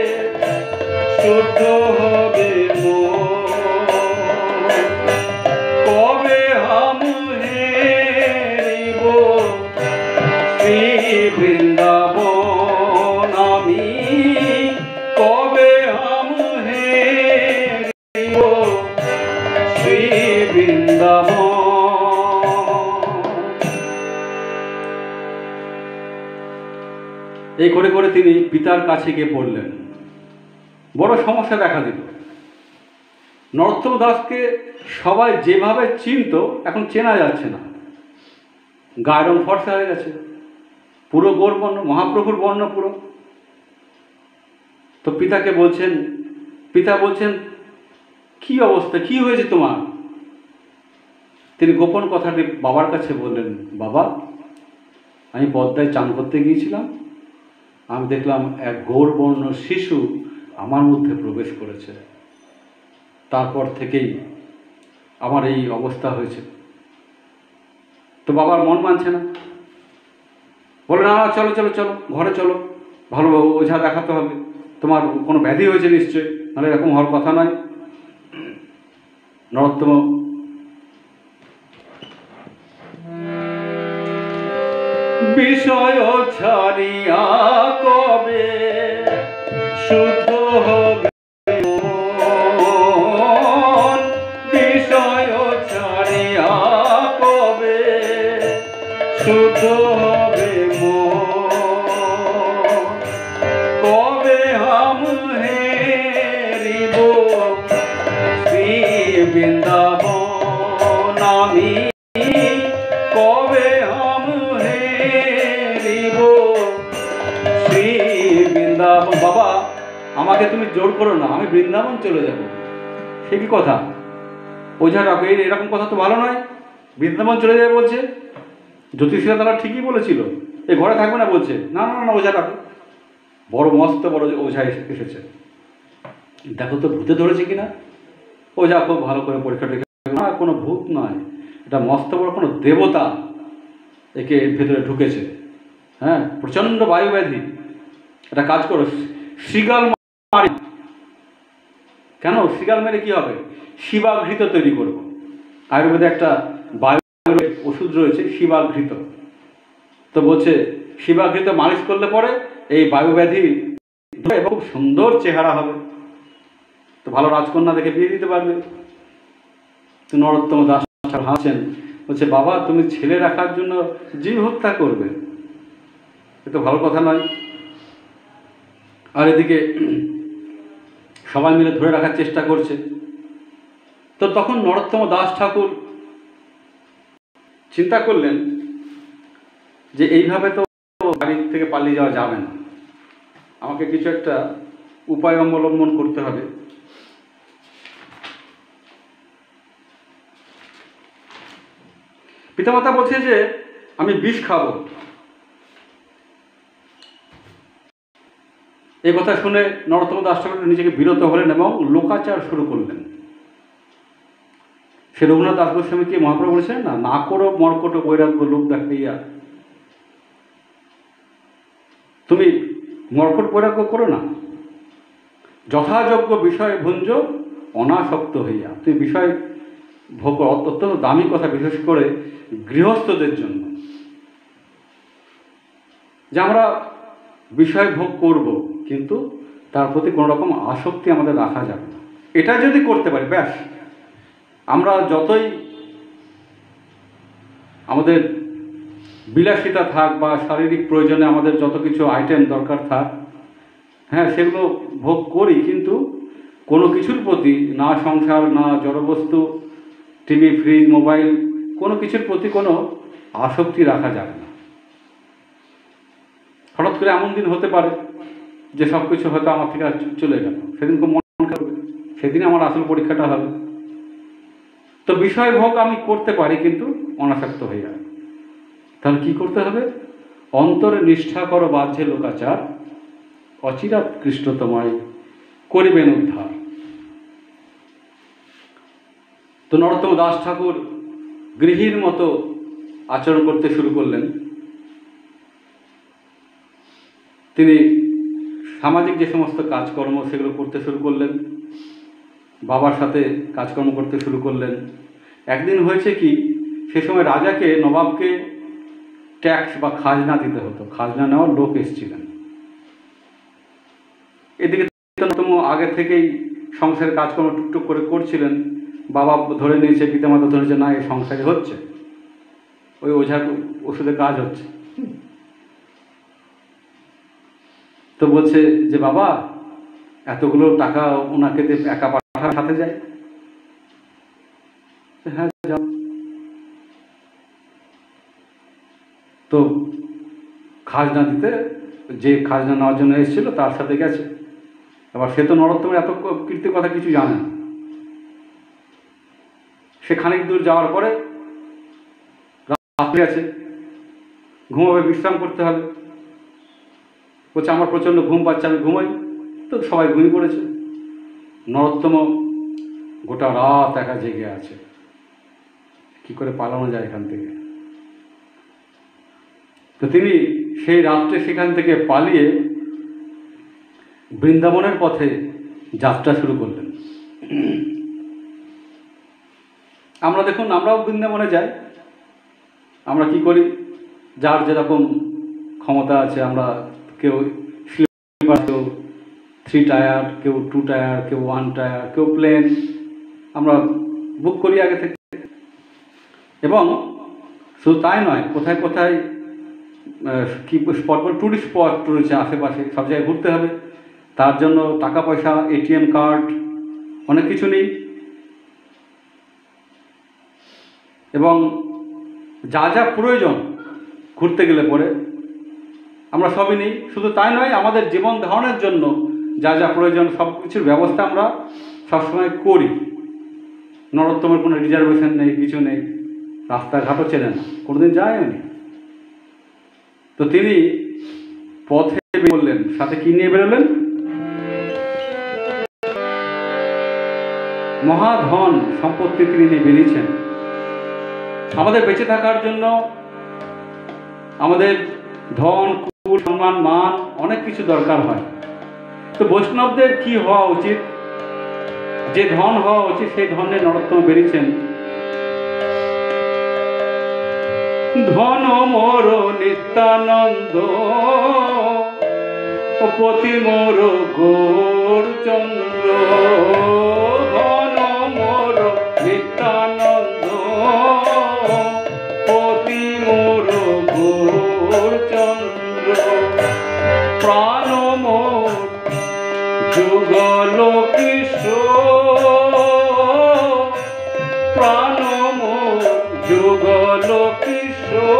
শুদ্ধ হবে মন, কবে হাম হেরিব শ্রী বৃন্দাবন আমি, কবে হাম হেরিব শ্রী বৃন্দাবন। এই করে করে তিনি পিতার কাছে গিয়ে পড়লেন। বড় সমস্যা দেখা দিল। নরোত্তম দাসকে সবাই যেভাবে চিনত এখন চেনা যাচ্ছে না। গায়ের রং ফর্সা হয়ে গেছে, পুরো গৌরবর্ণ, মহাপ্রভুর বর্ণ পুরো। তো পিতাকে বলছেন, পিতা বলছেন কি অবস্থা, কি হয়েছে তোমার? তিনি গোপন কথাটি বাবার কাছে বললেন, বাবা আমি পদ্মায় চান করতে গিয়েছিলাম, আমি দেখলাম এক গৌরবর্ণ শিশু আমার মধ্যে প্রবেশ করেছে, তারপর থেকেই আমার এই অবস্থা হয়েছে। তো বাবার মন মানছে না, বলে না চলো চলো চলো ঘরে চলো, ভালো ওঝা দেখাতে হবে, তোমার কোনো ব্যাধি হয়েছে নিশ্চয়, নাহলে এরকম হওয়ার কথা নয়। নরোত্তম বিষয় ছাড়িয়া কবে শুদ্ধ হবে মন, বিষয় ছাড়িয়া কবে শুদ্ধ হবে মন, কবে হাম হেরিব শ্রী বৃন্দাবন আমি, কবে হাম হেরিব শ্রী বৃন্দাবন। বাবা আমাকে তুমি জোর করো না, আমি বৃন্দাবন চলে যাব। সে কি কথা? ওঝা রাখো, এরকম কথা তো ভালো নয়। বৃন্দাবন চলে যাবে বলছে, জ্যোতিষীরা তারা ঠিকই বলেছিল, এই ঘরে থাকবে না বলছে। না না না, ওঝা রাখো। বড় মস্ত বড় ওঝা এসেছে, দেখো তো ভূতে ধরেছে কিনা। ওঝা খুব ভালো করে পরীক্ষা টেখে, না কোনো ভূত নয়, এটা মস্ত বড় কোনো দেবতা একে এর ভেতরে ঢুকেছে। হ্যাঁ, প্রচণ্ড বায়ুব্যাধি। এটা কাজ করো, শৃগাল মারি। কেন শৃগাল মেরে কি হবে? শিবাঘৃত তৈরি করব। আয়ুর্বেদে একটা বায়ু ওষুধ রয়েছে শিবাঘৃত। তো বলছে শিবাঘৃত মালিশ করলে পরে এই বায়ুব্যাধি খুব সুন্দর চেহারা হবে, তো ভালো রাজকন্যা দেখে বিয়ে দিতে পারবে। তো নরোত্তম দাস হাসছেন, বলছে বাবা তুমি ছেলে রাখার জন্য জীব হত্যা করবে, এ তো ভালো কথা নয়। আর এদিকে সবাই মিলে ধরে রাখার চেষ্টা করছে। তো তখন নরোত্তম দাস ঠাকুর চিন্তা করলেন যে এইভাবে তো বাড়ি থেকে পালিয়ে যাওয়া যাবে না, আমাকে কিছু একটা উপায় অবলম্বন করতে হবে। পিতামাতা বলছে যে আমি বিষ খাবো। এই কথা শুনে নরোত্তম দাস ঠাকুর নিজেকে বিরত হলেন এবং লোকাচার শুরু করলেন। সে রঘুনাথ দাস গোস্বামীকে মহাপ্রভু বলেছিলেন না, না করো মর্কট বৈরাগ্য লোক দেখাইয়া, তুমি মর্কট বৈরাগ্য করো না, যথাযোগ্য বিষয় ভুঞ্জ অনাসক্ত হইয়া। তুমি বিষয় ভোগ অত্যন্ত দামি কথা, বিশেষ করে গৃহস্থদের জন্য, যে আমরা বিষয় ভোগ করব কিন্তু তার প্রতি কোনো রকম আসক্তি আমাদের রাখা যাবে না। এটা যদি করতে পারি ব্যাস, আমরা যতই আমাদের বিলাসিতা থাক বা শারীরিক প্রয়োজনে আমাদের যত কিছু আইটেম দরকার থাক, হ্যাঁ সেগুলো ভোগ করি, কিন্তু কোনো কিছুর প্রতি না সংসার, না জড়বস্তু, টিভি, ফ্রিজ, মোবাইল, কোনো কিছুর প্রতি কোনো আসক্তি রাখা যাবে না। হঠাৎ করে এমন দিন হতে পারে যে সব কিছু হয়তো আমার থেকে চলে গেল, সেদিন খুব মন খারাপ, সেদিন আমার আসল পরীক্ষাটা হবে। তো বিষয় ভোগ আমি করতে পারি কিন্তু অনাসক্ত হয়ে যাবে। তাহলে কী করতে হবে? অন্তরে নিষ্ঠা করো বাহ্যে লোকাচার, অচিরাৎ কৃষ্ণ তোমায় করিবেন উদ্ধার। তো নরোত্তম দাস ঠাকুর গৃহীর মতো আচরণ করতে শুরু করলেন। তিনি সামাজিক যে সমস্ত কাজকর্ম সেগুলো করতে শুরু করলেন, বাবার সাথে কাজকর্ম করতে শুরু করলেন। একদিন হয়েছে কি, সে সময় রাজাকে, নবাবকে ট্যাক্স বা খাজনা দিতে হতো, খাজনা নেওয়ার লোক এসেছিলেন। এদিকে আগে থেকেই সংসারের কাজকর্ম টুকটুক করে করছিলেন, বাবা ধরে নিয়েছে, পিতামাতা ধরেছে, না এই সংসারে হচ্ছে, ওই ওঝার ওষুধে কাজ হচ্ছে। তো বলছে যে বাবা এতগুলো টাকা ওনাকে একা পাঠার সাথে যায়। হ্যাঁ যাও। তো খাজনা দিতে, যে খাজনা নেওয়ার জন্য এসেছিল তার সাথে গেছে। এবার সে তো নরোত্তমের এত কীর্তির কথা কিছু জানে না। সে খানিক দূর যাওয়ার পরে রাত্রি আছে, ঘুমাবে, বিশ্রাম করতে হবে। বলছে আমার প্রচণ্ড ঘুম পাচ্ছে, আমি ঘুমাই। তো সবাই ঘুমিয়ে পড়েছে। নরোত্তম গোটা রাত একা জেগে আছে, কি করে পালানো যায় এখান থেকে। তো তিনি সেই রাত্রে সেখান থেকে পালিয়ে বৃন্দাবনের পথে যাত্রা শুরু করলেন। আমরা দেখুন, আমরাও বৃন্দাবনে যাই। আমরা কি করি, যার যেরকম ক্ষমতা আছে, আমরা কেউ স্লিপার, কেউ 3 টায়ার, কেউ 2 টায়ার, কেউ 1 টায়ার, কেউ প্লেন, আমরা বুক করি আগে থেকে। এবং শুধু তাই নয়, কোথায় কোথায় কি স্পট, টুরিস্ট স্পট রয়েছে আশেপাশে, সব জায়গায় ঘুরতে হবে। তার জন্য টাকা পয়সা, এটিএম কার্ড, অনেক কিছু নেই। এবং যা যা প্রয়োজন ঘুরতে গেলে পরে আমরা সবই নেই। শুধু তাই নয়, আমাদের জীবন ধারণের জন্য যা যা প্রয়োজন সব কিছুর ব্যবস্থা আমরা সবসময় করি। নরোত্তমের কোনো রিজার্ভেশন নেই, কিছু নেই, রাস্তাঘাটও চেনে না, কোনোদিন যায়নি। তো তিনি পথে বললেন, সাথে কি নিয়ে বেরোলেন? মহাধন সম্পত্তি তিনি নিয়ে বেরিয়েছেন। আমাদের বেঁচে থাকার জন্য আমাদের ধন, কুল, সম্মান, মান, অনেক কিছু দরকার হয়। তো বৈষ্ণবদের কি হওয়া উচিত? যে ধন হওয়া উচিত সেই ধনে নরোত্তম বেরিয়েছেন। ধন মোর নিত্যানন্দ, পতি মোর গৌরচন্দ্র। ধন মোর নিত্যানন্দ, পতি মোর গৌরচন্দ্র। প্রাণ মোর যুগল কিশোর, প্রাণ মোর যুগল কিশোর।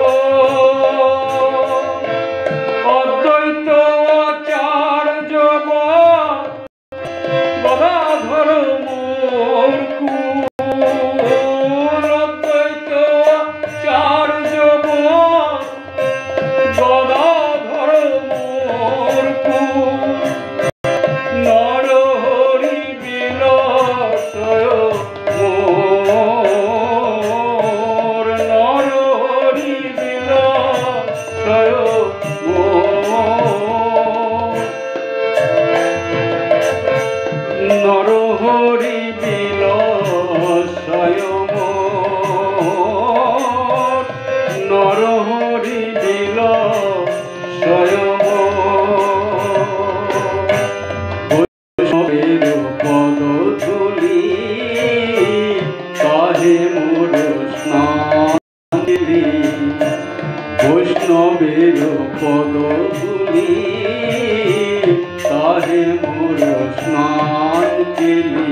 মোর স্নান কেলি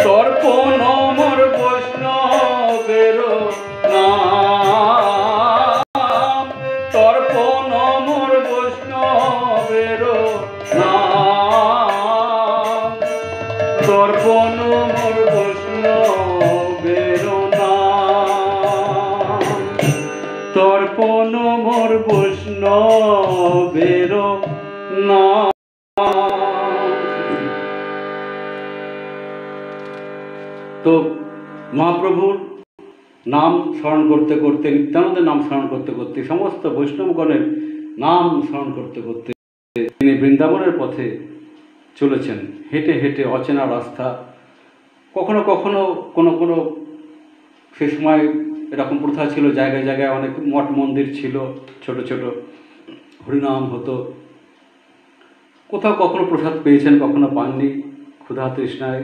তর্পণ মোর বৈষ্ণবের নাম তর্পণ মোর বৈষ্ণবের নাম তর্পণ মোর বৈষ্ণবের নাম তর্পণ মোর বৈষ্ণবের নাম। তো মহাপ্রভুর নাম স্মরণ করতে করতে, নিত্যানন্দের নাম স্মরণ করতে করতে, সমস্ত বৈষ্ণবগণের নাম স্মরণ করতে করতে তিনি বৃন্দাবনের পথে চলেছেন। হেঁটে হেঁটে অচেনা রাস্তা, কখনো কখনো কোনো কোনো সে সময় এরকম প্রথা ছিল, জায়গায় জায়গায় অনেক মঠ মন্দির ছিল, ছোট ছোট হরিনাম হতো। কোথাও কখনো প্রসাদ পেয়েছেন, কখনো পাননি, ক্ষুধা তৃষ্ণায়।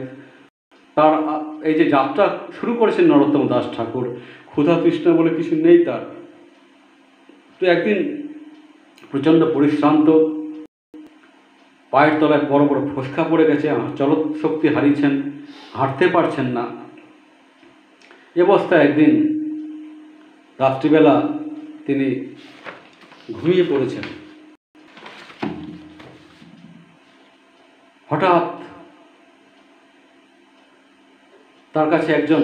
তার এই যে যাত্রা শুরু করেছেন নরোত্তম দাস ঠাকুর, ক্ষুধা তৃষ্ণা বলে কিছু নেই তার। তো একদিন প্রচণ্ড পরিশ্রান্ত, পায়ের তলায় বড় বড় ফোসকা পড়ে গেছে, চলৎ শক্তি হারিয়েছেন, হাঁটতে পারছেন না। এ অবস্থায় একদিন রাত্রিবেলা তিনি ঘুমিয়ে পড়েছেন। হঠাৎ তার কাছে একজন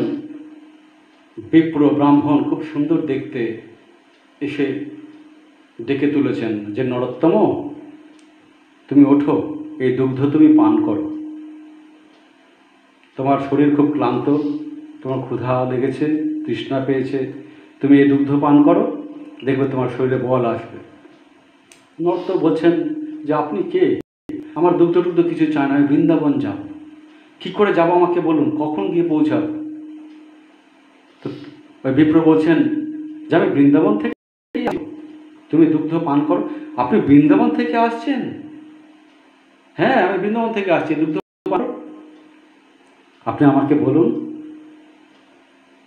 বিপ্র ব্রাহ্মণ, খুব সুন্দর দেখতে, এসে ডেকে তুলেছেন যে নরোত্তম, তুমি ওঠো, এই দুগ্ধ তুমি পান করো। তোমার শরীর খুব ক্লান্ত, তোমার ক্ষুধা লেগেছে, তৃষ্ণা পেয়েছে, তুমি এই দুগ্ধ পান করো, দেখবে তোমার শরীরে বল আসবে। নরোত্তম বলছেন যে আপনি কে? আমার দুগ্ধ টুগ্ধ কিছু চায় না, আমি বৃন্দাবন যাব। কী করে যাব আমাকে বলুন, কখন গিয়ে পৌঁছাব? তো ওই বিপ্র বলছেন যে আমি বৃন্দাবন থেকে, তুমি দুগ্ধ পান করো। আপনি বৃন্দাবন থেকে আসছেন? হ্যাঁ, আমি বৃন্দাবন থেকে আসছি, দুগ্ধ পান। আপনি আমাকে বলুন,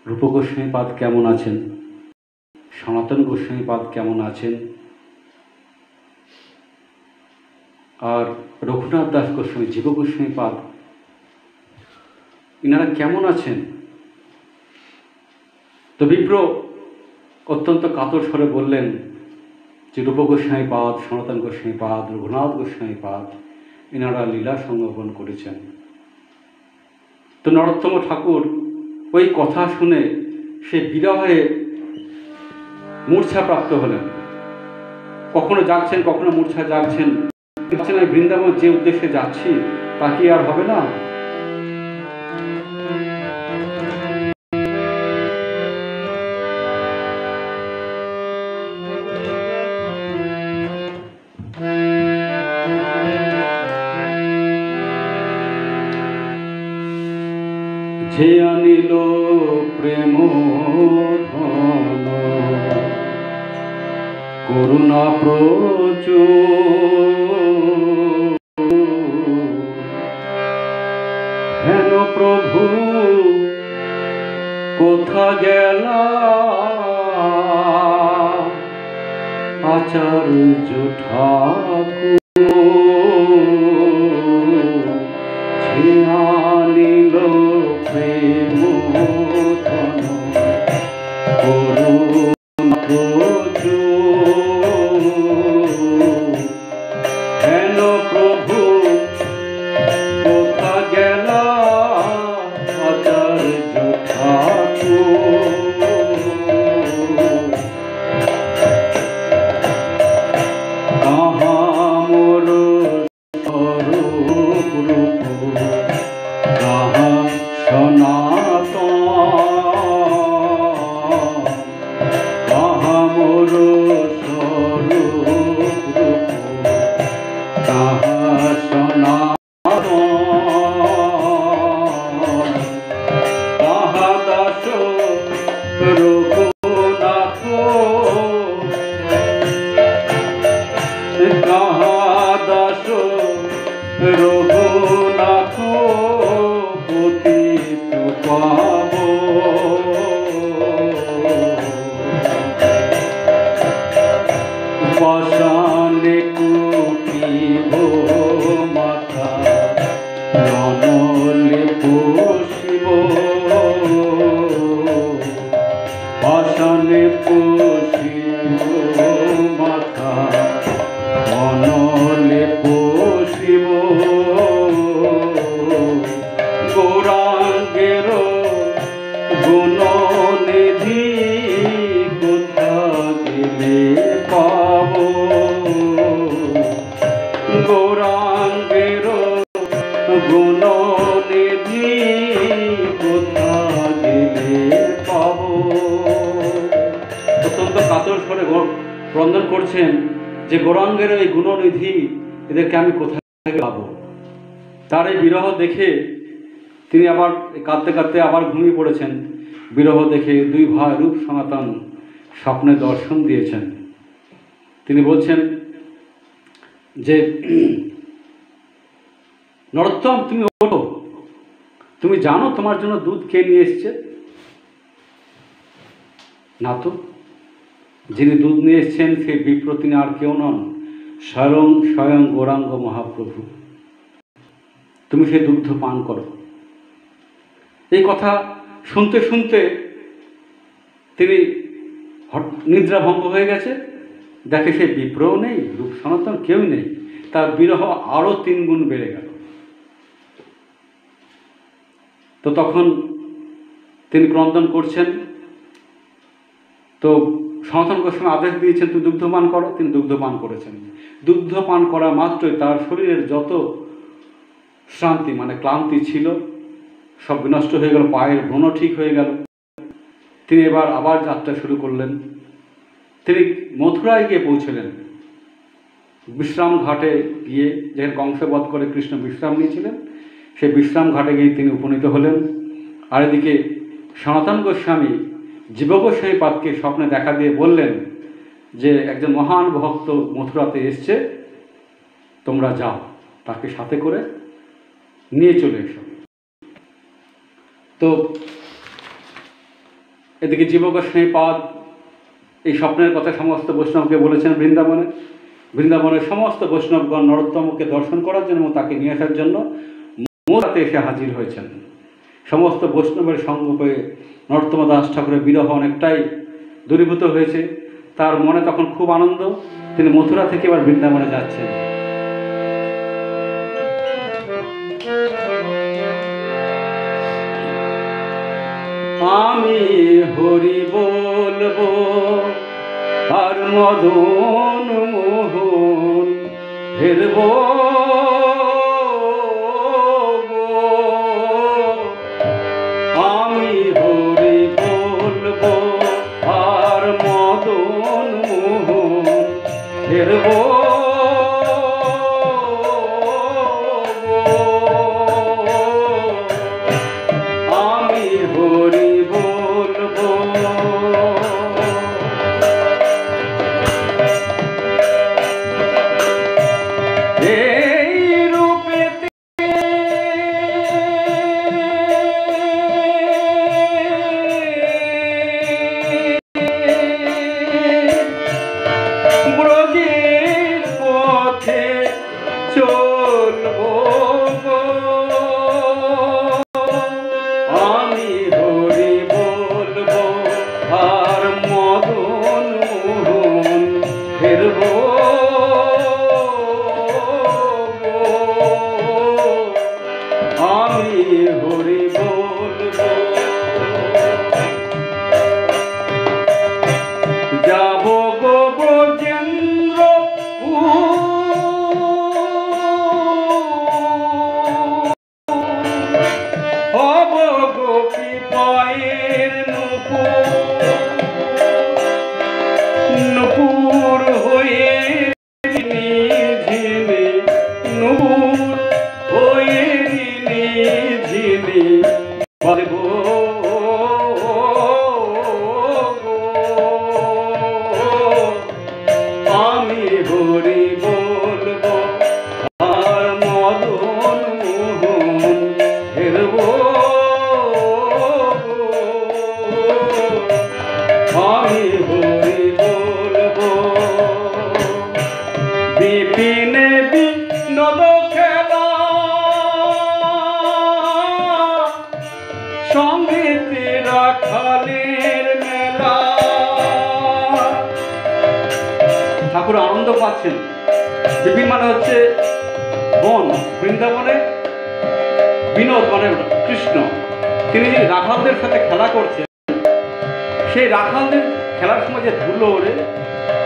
রূপ গোস্বামীপাদ কেমন আছেন, সনাতন গোস্বামীপাদ কেমন আছেন, আর রঘুনাথ দাস গোস্বামী, জীব গোস্বামীপাদ, ইনারা কেমন আছেন? তো বিপ্র অত্যন্ত কাতর স্বরে বললেন যে রূপ গোস্বামীপাদ, সনাতন গোস্বামীপাদ, রঘুনাথ গোস্বামীপাদ ইনারা লীলা সংগমন করেছেন। তো নরোত্তম ঠাকুর ওই কথা শুনে সে বিরহে মূর্ছাপ্রাপ্ত হলেন। কখনো জাগছেন, কখনো মূর্ছা জাগছেন। আমি বৃন্দাবন যে উদ্দেশ্যে যাচ্ছি তা কি আর হবে না? যে আনিল প্রেম ধন করুণা প্রচুর, হেন প্রভু কোথা গেলা আচার্য ঠাকুর, যে আনিল প্রেম ধন করুণা প্রচুর, হেন প্রভু কোথা গেলা আচার্য ঠাকুর। কাহা মোর স্বরূপ রূপ, কাহা সনাতন, কাহা মোর স্বরূপ রূপ, কাহা সনাতন, কাহা দাস রঘুনাথ, কাহা দাস রঘুনাথ পতিত পাব। পাষাণে কুপিব গৌরাঙ্গের গুণনিধি কোথা গেলে পাব। অত্যন্ত কাতর স্বরে ক্রন্দন করছেন যে গৌরাঙ্গের এই গুণনিধি এদেরকে আমি কোথা থেকে পাবো। তার এই বিরহ দেখে তিনি আবার কাঁদতে কাঁদতে আবার ঘুমিয়ে পড়েছেন। বিরহ দেখে দুই ভাই রূপ সনাতন স্বপ্নে দর্শন দিয়েছেন। তিনি বলছেন যে নরোত্তম, তুমি ওঠো, তুমি জানো তোমার জন্য দুধ কে নিয়ে এসছে? না তো, যিনি দুধ নিয়ে এসছেন সেই বিপ্র তিনি আর কেউ নন, স্বয়ং গৌরাঙ্গ মহাপ্রভু। তুমি সেই দুগ্ধ পান করো। এই কথা শুনতে শুনতে তিনি নিদ্রাভঙ্গ হয়ে গেছে। দেখে সেই বিপ্রও নেই, রূপ সনাতন কেউ নেই। তার বিরহ আরও 3 গুণ বেড়ে গেল। তো তখন তিনি ক্রন্দন করছেন। তো সনাতন গোস্বামী আদেশ দিয়েছেন তুমি দুগ্ধ পান করো। তিনি দুগ্ধ পান করেছেন। দুগ্ধ পান করা মাত্রই তার শরীরের যত শ্রান্তি মানে ক্লান্তি ছিল সব বিনষ্ট হয়ে গেল, পায়ের ব্রণ ঠিক হয়ে গেল। তিনি এবার আবার যাত্রা শুরু করলেন। তিনি মথুরায় গিয়ে পৌঁছলেন। বিশ্রাম ঘাটে গিয়ে, যেখানে কংসবধ করে কৃষ্ণ বিশ্রাম নিয়েছিলেন, সেই বিশ্রাম ঘাটে গিয়ে তিনি উপনীত হলেন। আর এদিকে সনাতন গোস্বামী জীবগোস্বামী পাদকে স্বপ্নে দেখা দিয়ে বললেন যে একজন মহান ভক্ত মথুরাতে এসছে, তোমরা যাও, তাকে সাথে করে নিয়ে চলে এসো। তো এদিকে জীবগোস্বামী পাদ এই স্বপ্নের কথা সমস্ত বৈষ্ণবকে বলেছেন। বৃন্দাবনের সমস্ত বৈষ্ণবগণ নরোত্তমকে দর্শন করার জন্য এবং তাকে নিয়ে আসার জন্য মথুরাতে এসে হাজির হয়েছেন। সমস্ত বৈষ্ণবের সঙ্গ পেয়ে নরোত্তম দাস ঠাকুরের বিরহ অনেকটাই দূরীভূত হয়েছে। তার মনে তখন খুব আনন্দ। তিনি মথুরা থেকে এবার বৃন্দাবনে যাচ্ছেন। আমি হরি বলবো আর মদন মোহন হেরব, আমি হরি বলবো আর মদন মোহন হেরব। আমি হরি বলবো এই রূপেতে ব্রজের পথে চলবো গো। আমি হরি বলবো আর মদন মোহন হেরব। আমি হরি বলবো যাব গো ব্রজেন্দ্র হব গোপী পায়ের নুপুর হয়ে ঝিনে নুপুর হয়ে ঝিনে বাজব। আমি হরি বলবো আর মদন মোহন হেরব। আমি হরি বলবো বিপিনে বিনোদ খেলা সঙ্গীতে রাখালের মেলা। ঠাকুর আনন্দ পাচ্ছেন। বিপিন মানে হচ্ছে বন, বৃন্দাবনে বিনোদ মানে কৃষ্ণ। তিনি রাখালদের সাথে খেলা করছেন, সেই রাখালদের খেলার সময় যে ধুলো ওড়ে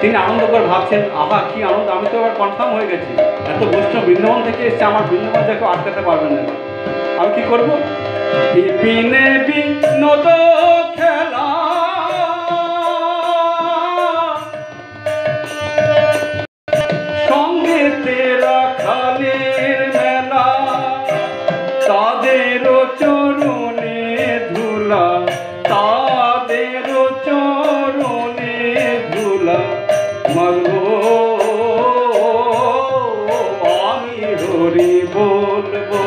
তিনি আনন্দ করে ভাবছেন, আহা কি আনন্দ, আমি তো এবার কনফার্ম হয়ে গেছি, এত বৈষ্ণব বৃন্দাবন থেকে এসছে, আমার বৃন্দাবন যাকে আটকাতে পারবেন না। আমি কি করবো? বিপিনে বিনোদ খেলা সঙ্গে তেরা খালের মেলা, তাদের চরণে ধুলা, তাদের চরণে ধুলা মাগো, আমি হরি বলবো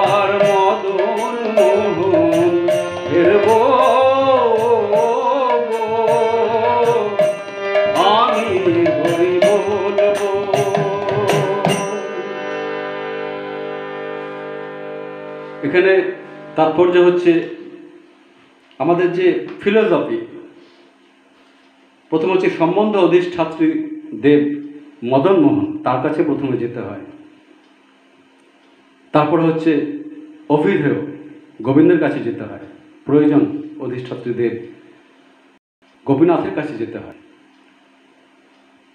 আর মদন মোহন ফেরবো, আমি হরি বলবো। এখানে তাৎপর্য হচ্ছে আমাদের যে ফিলোসফি, প্রথম হচ্ছে সম্বন্ধ অধিষ্ঠাত্রী দেব মদন মোহন, তার কাছে প্রথমে যেতে হয়। তারপর হচ্ছে অভিধেয় গোবিন্দের কাছে যেতে হয়, প্রয়োজন অধিষ্ঠাত্রী দেব গোপীনাথের কাছে যেতে হয়।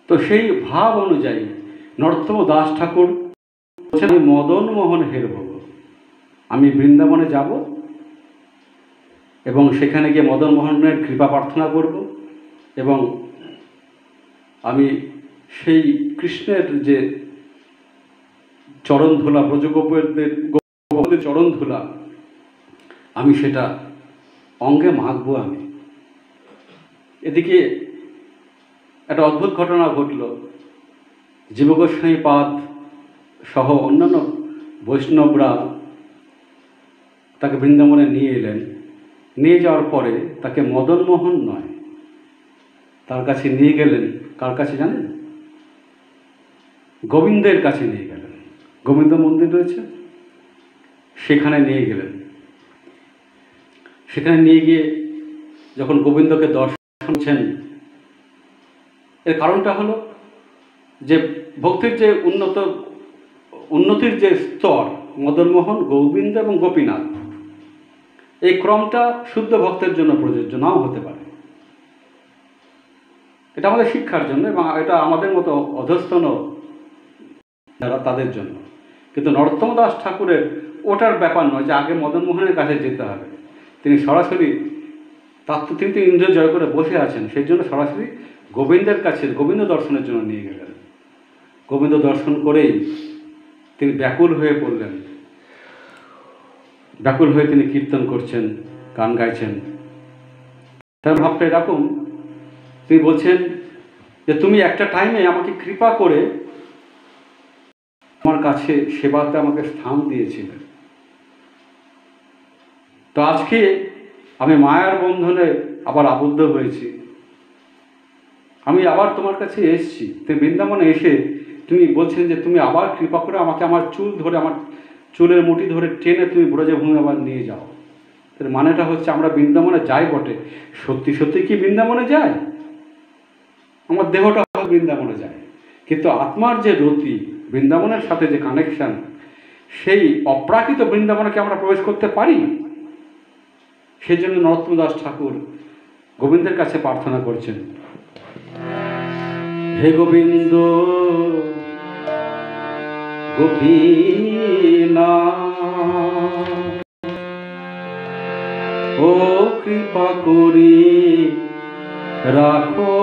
তো সেই ভাব অনুযায়ী নরোত্তম দাস ঠাকুর বলছেন, আমি মদন মোহন হেরব, আমি বৃন্দাবনে যাব এবং সেখানে গিয়ে মদন মোহনের কৃপা প্রার্থনা করব এবং আমি সেই কৃষ্ণের যে চরণ ধুলা, ব্রজগোপীদের চরণ ধুলা, আমি সেটা অঙ্গে মাখবো। আমি এদিকে একটা অদ্ভুত ঘটনা ঘটল। জীবগোস্বামী পাদ সহ অন্যান্য বৈষ্ণবরা তাকে বৃন্দাবনে নিয়ে এলেন। নিয়ে যাওয়ার পরে তাকে মদন মোহন নয়, তার কাছে নিয়ে গেলেন, কার কাছে জানেন? গোবিন্দের কাছে নিয়ে গেলেন। গোবিন্দ মন্দির রয়েছে, সেখানে নিয়ে গেলেন। সেখানে নিয়ে গিয়ে যখন গোবিন্দকে দর্শন করছেন, এর কারণটা হলো যে ভক্তির যে উন্নতির যে স্তর, মদনমোহন, গোবিন্দ এবং গোপীনাথ, এই ক্রমটা শুদ্ধ ভক্তের জন্য প্রযোজ্য নাও হতে পারে। এটা আমাদের শিক্ষার জন্য এবং এটা আমাদের মতো অধস্তন যারা তাদের জন্য। কিন্তু নরোত্তম দাস ঠাকুরের ওটার ব্যাপার নয় যে আগে মদনমোহনের কাছে যেতে হবে। তিনি সরাসরি তিনি তো ইন্দ্রিয় জয় করে বসে আছেন, সেই জন্য সরাসরি গোবিন্দের কাছে, গোবিন্দ দর্শনের জন্য নিয়ে গেলেন। গোবিন্দ দর্শন করেই তিনি ব্যাকুল হয়ে পড়লেন। ব্যাকুল হয়ে তিনি কীর্তন করছেন, গান গাইছেন। তার ভাবটা এরকম, তিনি বলছেন যে তুমি একটা টাইমে আমাকে কৃপা করে আমার কাছে সেবাতে আমাকে স্থান দিয়েছিলেন। তো আজকে আমি মায়ার বন্ধনে আবার আবদ্ধ হয়েছি, আমি আবার তোমার কাছে এসেছি। তুমি বৃন্দাবনে এসে তুমি বলছেন যে তুমি আবার কৃপা করে আমাকে আমার চুল ধরে, আমার চুলের মুঠি ধরে টেনে তুমি ব্রজভূমি আবার নিয়ে যাও। এর মানেটা হচ্ছে আমরা বৃন্দাবনে যাই বটে, সত্যি সত্যি কি বৃন্দাবনে যায়? আমার দেহটা বৃন্দাবনে যায়, কিন্তু আত্মার যে রতি, বৃন্দাবনের সাথে যে কানেকশন, সেই অপ্রাকৃত বৃন্দাবনকে আমরা প্রবেশ করতে পারি। সেই জন্য নরোত্তম দাস ঠাকুর গোবিন্দের কাছে প্রার্থনা করছেন, হে গোবিন্দ গোপীনাথ, ও কৃপা করি রাখো